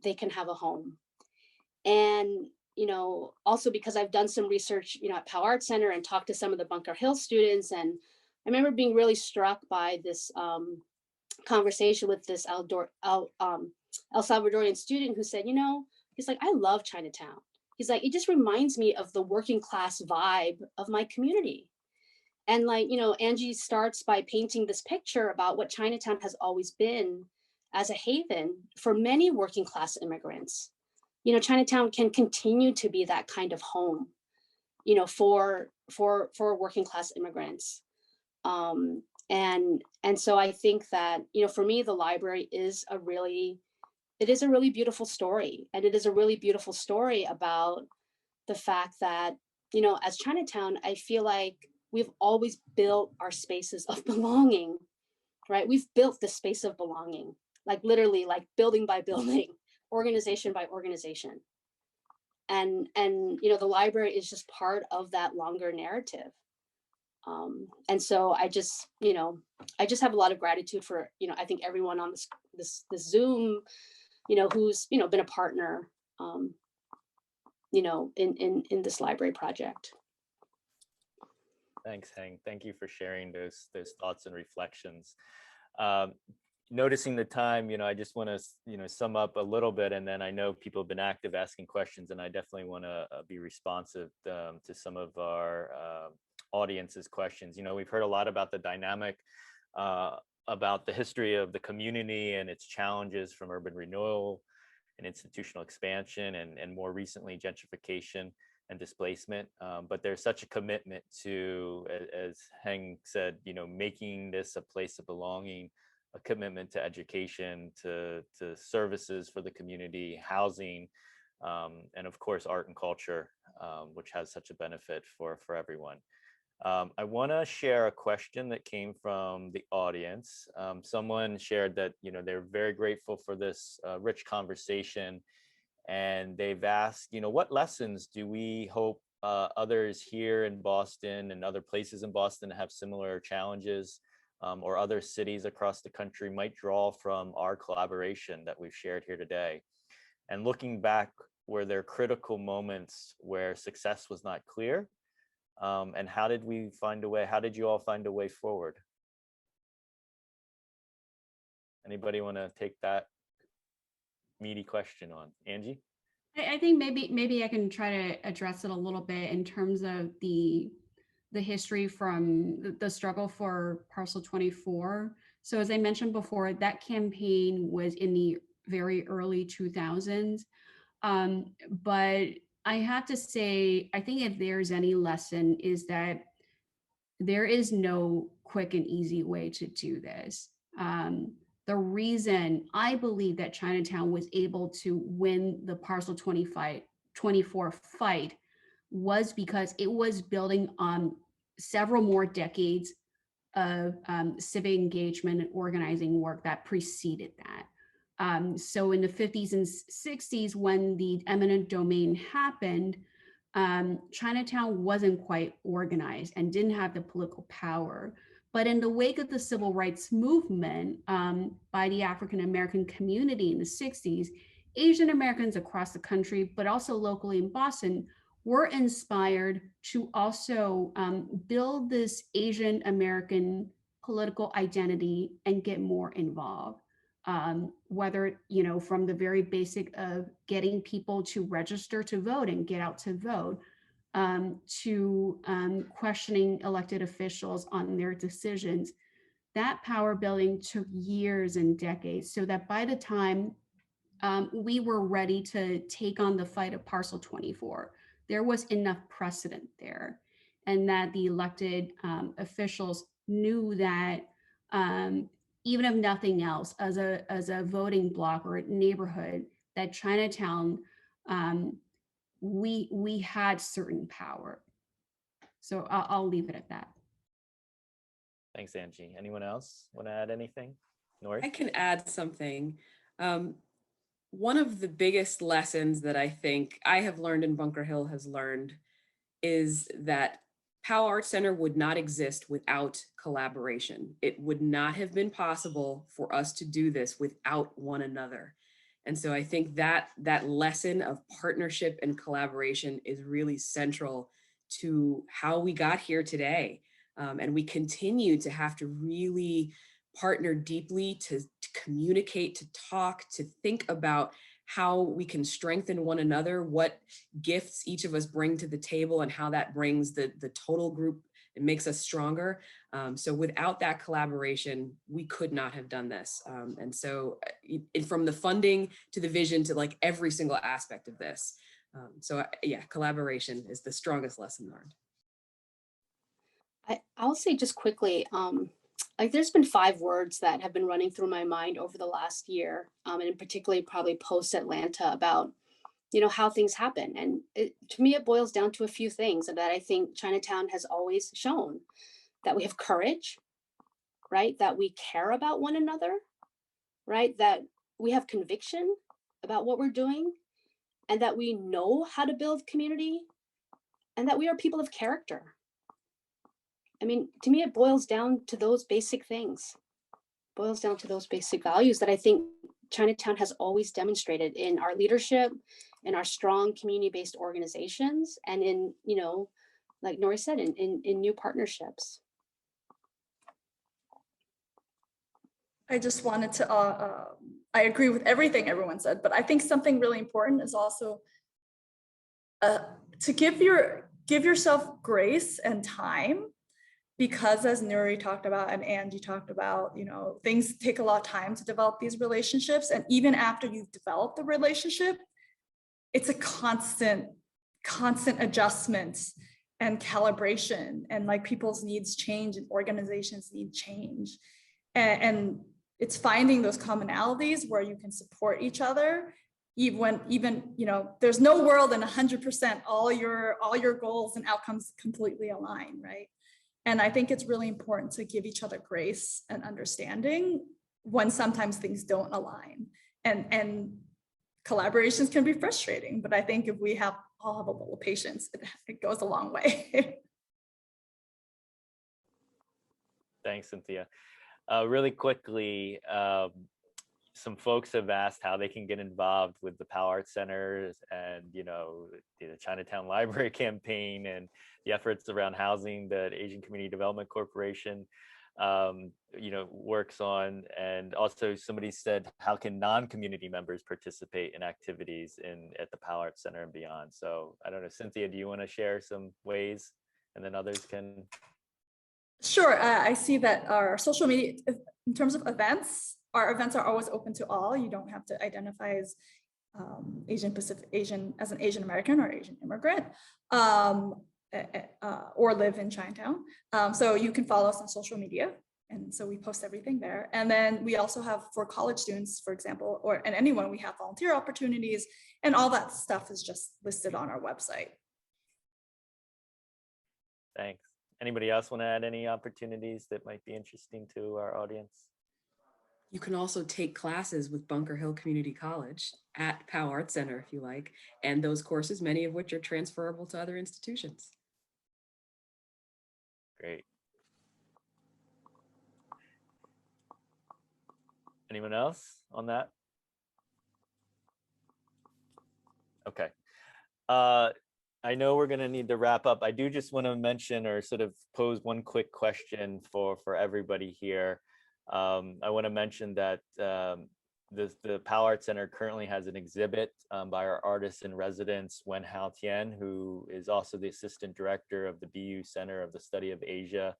They can have a home. And also because I've done some research, at Powell Art Center and talked to some of the Bunker Hill students, and I remember being really struck by this conversation with this El Salvadorian student who said, he's like, I love Chinatown. He's like, it just reminds me of the working class vibe of my community. And Angie starts by painting this picture about what Chinatown has always been as a haven for many working class immigrants. Chinatown can continue to be that kind of home, for working class immigrants. And so I think that, for me, the library is a really beautiful story. And it is a really beautiful story about the fact that, as Chinatown, I feel like we've always built our spaces of belonging, right? We've built the space of belonging, like literally like building by building, organization by organization. And the library is just part of that longer narrative. And so I just have a lot of gratitude for, I think everyone on this Zoom, who's, been a partner, in this library project. Thanks, Heng. Thank you for sharing those thoughts and reflections. Noticing the time, I just want to, sum up a little bit, and then I know people have been active asking questions, and I definitely want to be responsive to some of our audience's questions. We've heard a lot about the dynamic, about the history of the community and its challenges from urban renewal and institutional expansion, and more recently gentrification and displacement. But there's such a commitment to, as Heng said, making this a place of belonging, a commitment to education, to services for the community, housing, and of course, art and culture, which has such a benefit for everyone. I want to share a question that came from the audience. Someone shared that they're very grateful for this rich conversation, and they've asked, what lessons do we hope others here in Boston and other places in Boston that have similar challenges, or other cities across the country might draw from our collaboration that we've shared here today? And looking back, were there critical moments where success was not clear? And how did we find a way? How did you all find a way forward? Anybody want to take that meaty question on? Angie? I think maybe I can try to address it a little bit in terms of the history from the struggle for Parcel 24. So as I mentioned before, that campaign was in the very early 2000s. But I have to say, I think if there's any lesson, is that there is no quick and easy way to do this. The reason I believe that Chinatown was able to win the Parcel 24 fight was because it was building on several more decades of civic engagement and organizing work that preceded that. So in the 50s and 60s, when the eminent domain happened, Chinatown wasn't quite organized and didn't have the political power. But in the wake of the civil rights movement by the African American community in the 60s, Asian Americans across the country, but also locally in Boston, were inspired to also build this Asian American political identity and get more involved. Whether, from the very basic of getting people to register to vote and get out to vote, to questioning elected officials on their decisions. That power building took years and decades, so that by the time we were ready to take on the fight of Parcel 24, there was enough precedent there, and that the elected officials knew that even if nothing else, as a voting bloc or a neighborhood, that Chinatown, we had certain power. So I'll leave it at that. Thanks, Angie. Anyone else want to add anything? Nori? I can add something. One of the biggest lessons that I think I have learned and Bunker Hill has learned is that Powell Arts Center would not exist without collaboration. It would not have been possible for us to do this without one another. And so I think that lesson of partnership and collaboration is really central to how we got here today. And we continue to have to really partner deeply to communicate, to talk, to think about how we can strengthen one another, what gifts each of us bring to the table, and how that brings the total group and makes us stronger. So without that collaboration, we could not have done this. And so from the funding to the vision to like every single aspect of this. Yeah, collaboration is the strongest lesson learned. I'll say just quickly, like there's been 5 words that have been running through my mind over the last year, and particularly probably post Atlanta about, how things happen. And to me, it boils down to a few things that I think Chinatown has always shown: that we have courage, right? That we care about one another, right? That we have conviction about what we're doing, and that we know how to build community, and that we are people of character. I mean, to me, it boils down to those basic things, boils down to those basic values that I think Chinatown has always demonstrated in our leadership, in our strong community-based organizations, and in, like Nori said, in new partnerships. I just wanted to, I agree with everything everyone said, but I think something really important is also to give yourself grace and time, because as Nuri talked about and Angie talked about, things take a lot of time to develop these relationships. And even after you've developed the relationship, it's a constant adjustment and calibration, and like people's needs change and organizations need change. And it's finding those commonalities where you can support each other, even there's no world in 100% all your goals and outcomes completely align, right? And I think it's really important to give each other grace and understanding when sometimes things don't align. And collaborations can be frustrating, but I think if we all have a little patience, it goes a long way. Thanks, Cynthia. Really quickly, some folks have asked how they can get involved with the Powell Arts Center and, the Chinatown Library campaign and the efforts around housing that Asian Community Development Corporation, works on. And also somebody said, how can non-community members participate in activities at the Powell Arts Center and beyond? So I don't know, Cynthia, do you want to share some ways, and then others can? Sure. I see that our social media, in terms of events, our events are always open to all. You don't have to identify as Asian American or Asian immigrant, or live in Chinatown. So you can follow us on social media. And so we post everything there. And then we also have, for college students, for example, and anyone, we have volunteer opportunities, and all that stuff is just listed on our website. Thanks. Anybody else want to add any opportunities that might be interesting to our audience? You can also take classes with Bunker Hill Community College at Powell Arts Center if you like, and those courses, many of which are transferable to other institutions. Great. Anyone else on that? Okay. I know we're going to need to wrap up. I do just want to mention or sort of pose one quick question for everybody here. I want to mention that the Powell Arts Center currently has an exhibit by our artist in residence, Wen Hao Tian, who is also the assistant director of the BU Center of the Study of Asia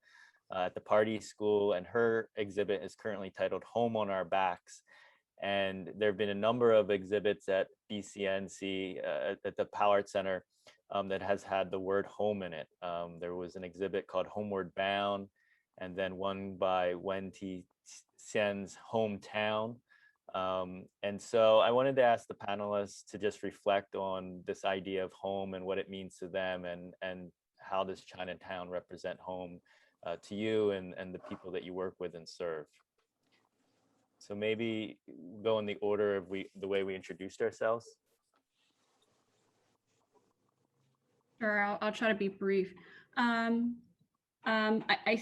at the Pardee School. And her exhibit is currently titled Home on Our Backs. And there have been a number of exhibits at BCNC, at the Powell Arts Center, that has had the word home in it. There was an exhibit called Homeward Bound, and then one by Wen T. Xian's Hometown. And so I wanted to ask the panelists to just reflect on this idea of home and what it means to them, and how does Chinatown represent home to you and the people that you work with and serve? So maybe go in the order of the way we introduced ourselves. Sure, I'll try to be brief. I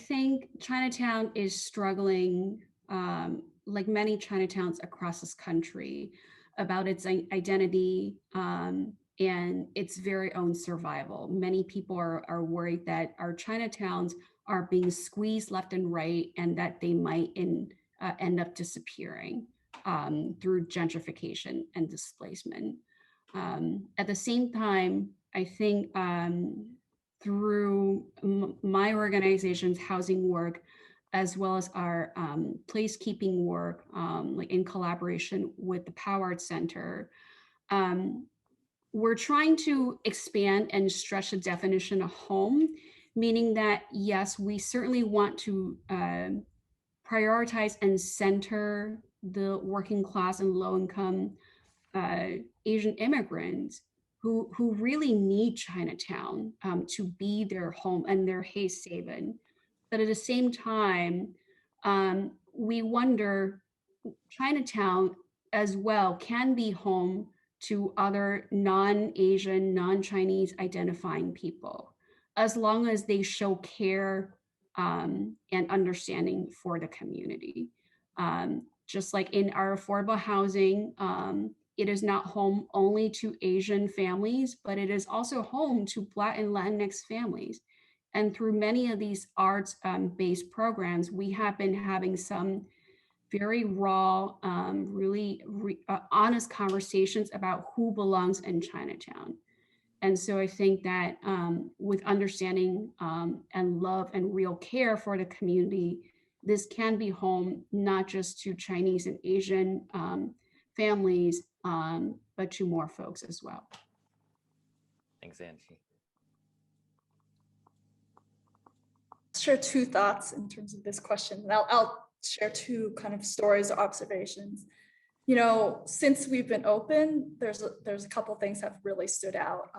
think Chinatown is struggling, like many Chinatowns across this country, about its identity and its very own survival. Many people are worried that our Chinatowns are being squeezed left and right, and that they might end up disappearing through gentrification and displacement. At the same time, I think through my organization's housing work, as well as our placekeeping work, like in collaboration with the POW Arts Center, we're trying to expand and stretch the definition of home, meaning that, yes, we certainly want to prioritize and center the working class and low income Asian immigrants who really need Chinatown to be their home and their haze haven. But at the same time, we wonder Chinatown as well can be home to other non-Asian, non-Chinese identifying people, as long as they show care and understanding for the community. Just like in our affordable housing, it is not home only to Asian families, but it is also home to Black and Latinx families. And through many of these arts-based programs, we have been having some very raw, really honest conversations about who belongs in Chinatown. And so I think that with understanding and love and real care for the community, this can be home not just to Chinese and Asian families, but to more folks as well. Thanks, Angie. Share two thoughts in terms of this question. And I'll share two kind of stories or observations. You know, since we've been open, there's a couple of things that have really stood out.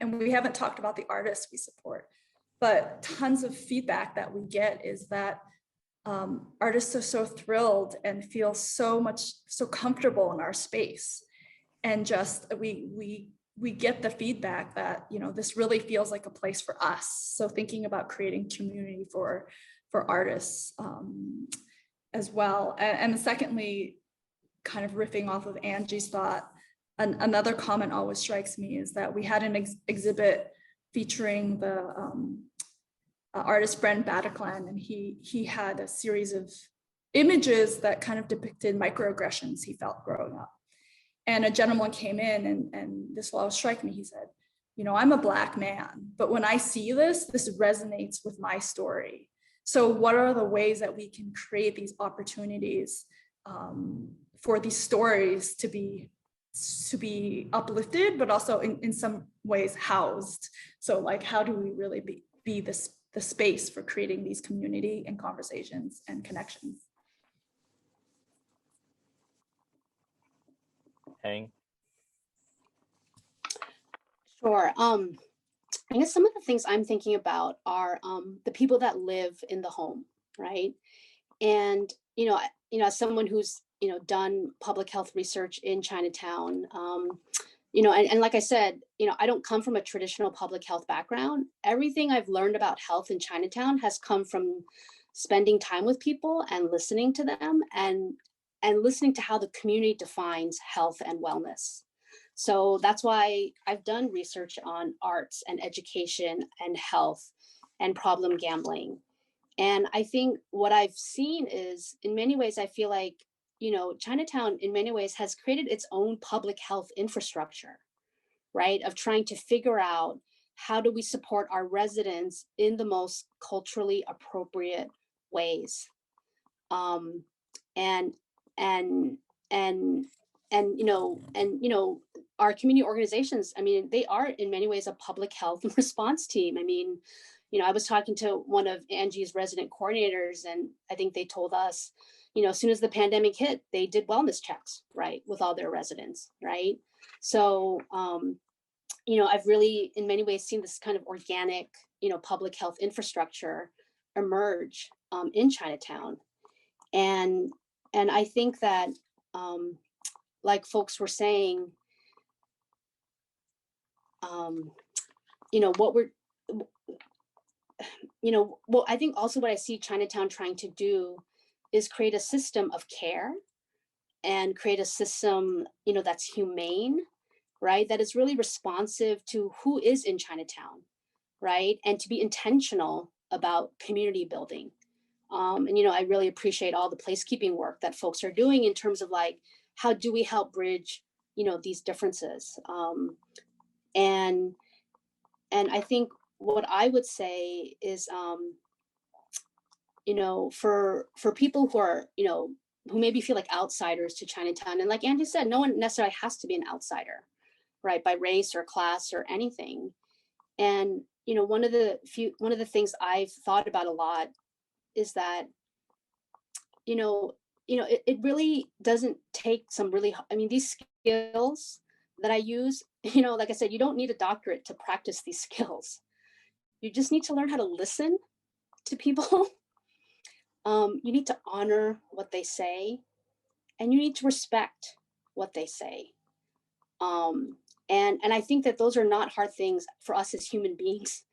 And we haven't talked about the artists we support, but tons of feedback that we get is that artists are so thrilled and feel so comfortable in our space. And just we get the feedback that, you know, this really feels like a place for us. So thinking about creating community for artists as well. And secondly, kind of riffing off of Angie's thought, another comment always strikes me is that we had an exhibit featuring the artist Brent Bataclan, and he had a series of images that kind of depicted microaggressions he felt growing up. And a gentleman came in and this will always strike me. He said, you know, I'm a Black man, but when I see this resonates with my story. So what are the ways that we can create these opportunities for these stories to be uplifted, but also in some ways housed? So like, how do we really be the space for creating these community and conversations and connections? Hang. Sure. I guess some of the things I'm thinking about are the people that live in the home, right? And you know, as someone who's done public health research in Chinatown, and like I said, I don't come from a traditional public health background. Everything I've learned about health in Chinatown has come from spending time with people and listening to them and listening to how the community defines health and wellness. So that's why I've done research on arts and education and health and problem gambling. And I think what I've seen is, in many ways, I feel like, Chinatown in many ways has created its own public health infrastructure, right? Of trying to figure out how do we support our residents in the most culturally appropriate ways. Our community organizations, I mean, they are in many ways a public health response team. I mean, I was talking to one of Angie's resident coordinators, and I think they told us, as soon as the pandemic hit, they did wellness checks, right, with all their residents, right? So, I've really, in many ways, seen this kind of organic, public health infrastructure emerge in Chinatown. And And I think that, like folks were saying, what we're, well, I think also what I see Chinatown trying to do is create a system of care and create a system, that's humane, right? That is really responsive to who is in Chinatown, right? And to be intentional about community building. And I really appreciate all the placekeeping work that folks are doing in terms of like, how do we help bridge, these differences? And I think what I would say is, for people who are, who maybe feel like outsiders to Chinatown, and like Angie said, no one necessarily has to be an outsider, right, by race or class or anything. And one of the things I've thought about a lot is that it really doesn't take some really, these skills that I use, like I said, you don't need a doctorate to practice these skills. You just need to learn how to listen to people. You need to honor what they say, and you need to respect what they say. And I think that those are not hard things for us as human beings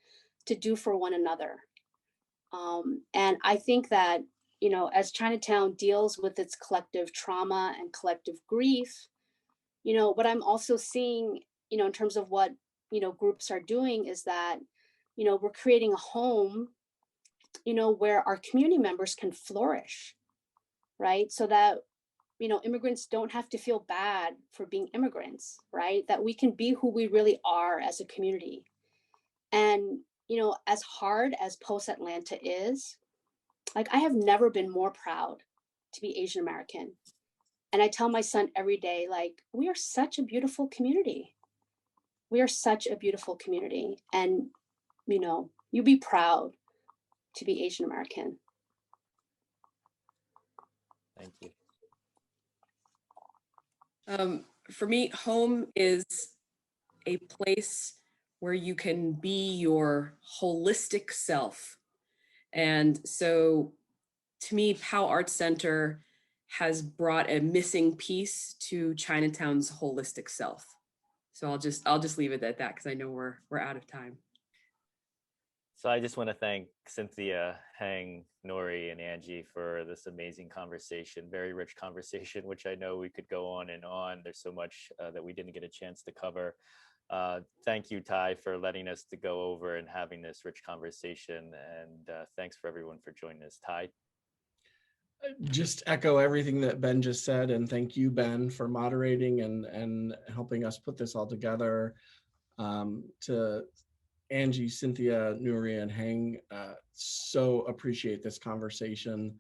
to do for one another. And I think that, as Chinatown deals with its collective trauma and collective grief, what I'm also seeing, in terms of what, groups are doing is that, we're creating a home, where our community members can flourish, right? So that, immigrants don't have to feel bad for being immigrants, right? That we can be who we really are as a community. And, as hard as Post Atlanta is, like, I have never been more proud to be Asian American. And I tell my son every day, like, we are such a beautiful community. We are such a beautiful community. And, you be proud to be Asian American. Thank you. For me, home is a place where you can be your holistic self. And so to me, Powell Arts Center has brought a missing piece to Chinatown's holistic self. So I'll just leave it at that because I know we're out of time. So I just want to thank Cynthia, Heng, Nori, and Angie for this amazing conversation, very rich conversation, which I know we could go on and on. There's so much that we didn't get a chance to cover. Thank you, Ty, for letting us to go over and having this rich conversation. And thanks for everyone for joining us. Ty? Just echo everything that Ben just said, and thank you, Ben, for moderating and helping us put this all together. To Angie, Cynthia, Nuri, and Heng, so appreciate this conversation.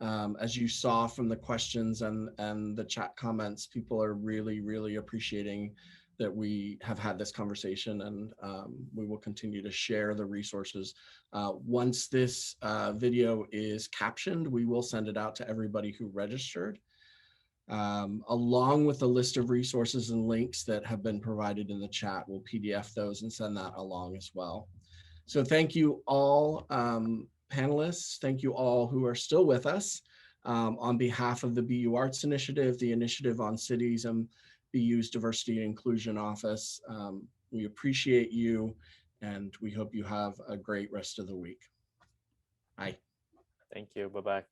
As you saw from the questions and the chat comments, people are really, really appreciating that we have had this conversation, and we will continue to share the resources. Once this video is captioned, we will send it out to everybody who registered, along with a list of resources and links that have been provided in the chat. We'll PDF those and send that along as well. So thank you all, panelists. Thank you all who are still with us. On behalf of the BU Arts Initiative, the Initiative on Cities, and BU's Diversity and Inclusion Office, we appreciate you, and we hope you have a great rest of the week. Bye. Thank you. Bye-bye.